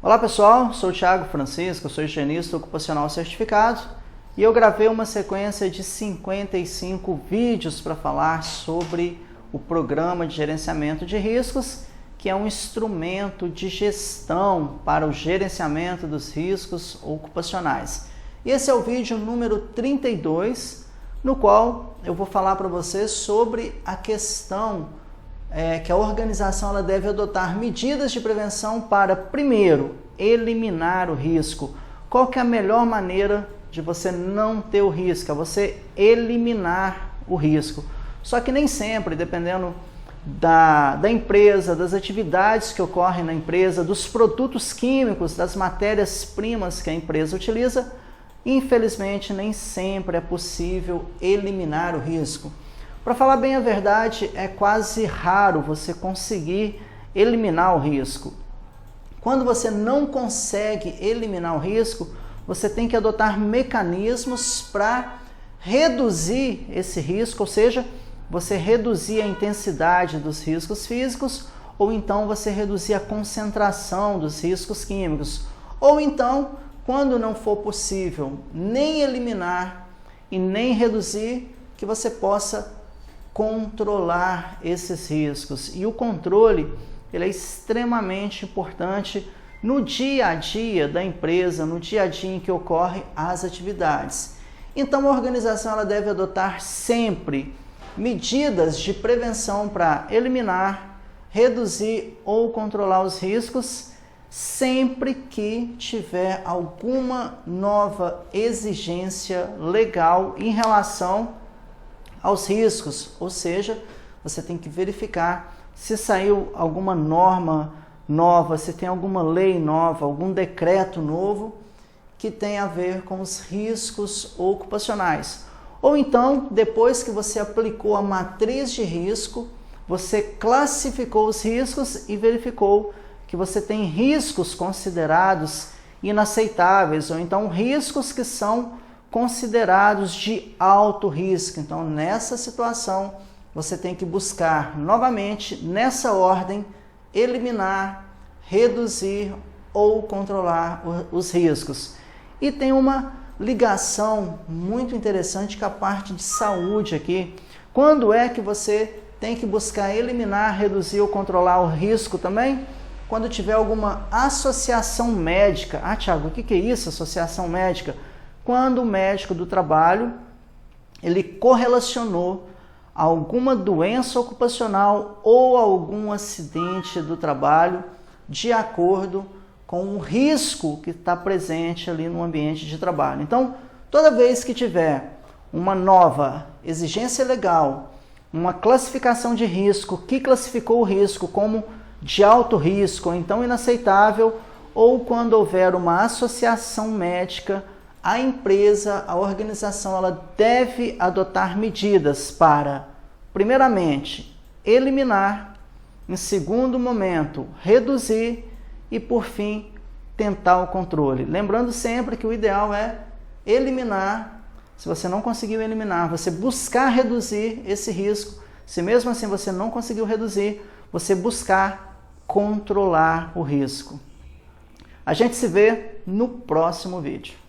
Olá pessoal, sou o Thiago Francisco, sou higienista ocupacional certificado e eu gravei uma sequência de 55 vídeos para falar sobre o Programa de Gerenciamento de Riscos, que é um instrumento de gestão para o gerenciamento dos riscos ocupacionais. E esse é o vídeo número 32, no qual eu vou falar para vocês sobre a questão que a organização ela deve adotar medidas de prevenção para, primeiro, eliminar o risco. Qual que é a melhor maneira de você não ter o risco? É você eliminar o risco. Só que nem sempre, dependendo da empresa, das atividades que ocorrem na empresa, dos produtos químicos, das matérias-primas que a empresa utiliza, infelizmente nem sempre é possível eliminar o risco. Para falar bem a verdade, é quase raro você conseguir eliminar o risco. Quando você não consegue eliminar o risco, você tem que adotar mecanismos para reduzir esse risco, ou seja, você reduzir a intensidade dos riscos físicos, ou então você reduzir a concentração dos riscos químicos, ou então, quando não for possível nem eliminar e nem reduzir, que você possa controlar esses riscos. E o controle ele é extremamente importante no dia a dia da empresa, no dia a dia em que ocorrem as atividades. Então a organização ela deve adotar sempre medidas de prevenção para eliminar, reduzir ou controlar os riscos sempre que tiver alguma nova exigência legal em relação aos riscos, ou seja, você tem que verificar se saiu alguma norma nova, se tem alguma lei nova, algum decreto novo que tem a ver com os riscos ocupacionais. Ou então, depois que você aplicou a matriz de risco, você classificou os riscos e verificou que você tem riscos considerados inaceitáveis, ou então riscos que são considerados de alto risco. Então, nessa situação, você tem que buscar novamente, nessa ordem, eliminar, reduzir ou controlar os riscos. E tem uma ligação muito interessante com a parte de saúde aqui. Quando é que você tem que buscar eliminar, reduzir ou controlar o risco também? Quando tiver alguma associação médica. Ah, Thiago, o que é isso, associação médica? Quando o médico do trabalho ele correlacionou alguma doença ocupacional ou algum acidente do trabalho de acordo com o risco que está presente ali no ambiente de trabalho. Então, toda vez que tiver uma nova exigência legal, uma classificação de risco que classificou o risco como de alto risco, ou então inaceitável, ou quando houver uma associação médica, a empresa, a organização, ela deve adotar medidas para, primeiramente, eliminar, em segundo momento, reduzir e, por fim, tentar o controle. Lembrando sempre que o ideal é eliminar. Se você não conseguiu eliminar, você buscar reduzir esse risco. Se mesmo assim você não conseguiu reduzir, você buscar controlar o risco. A gente se vê no próximo vídeo.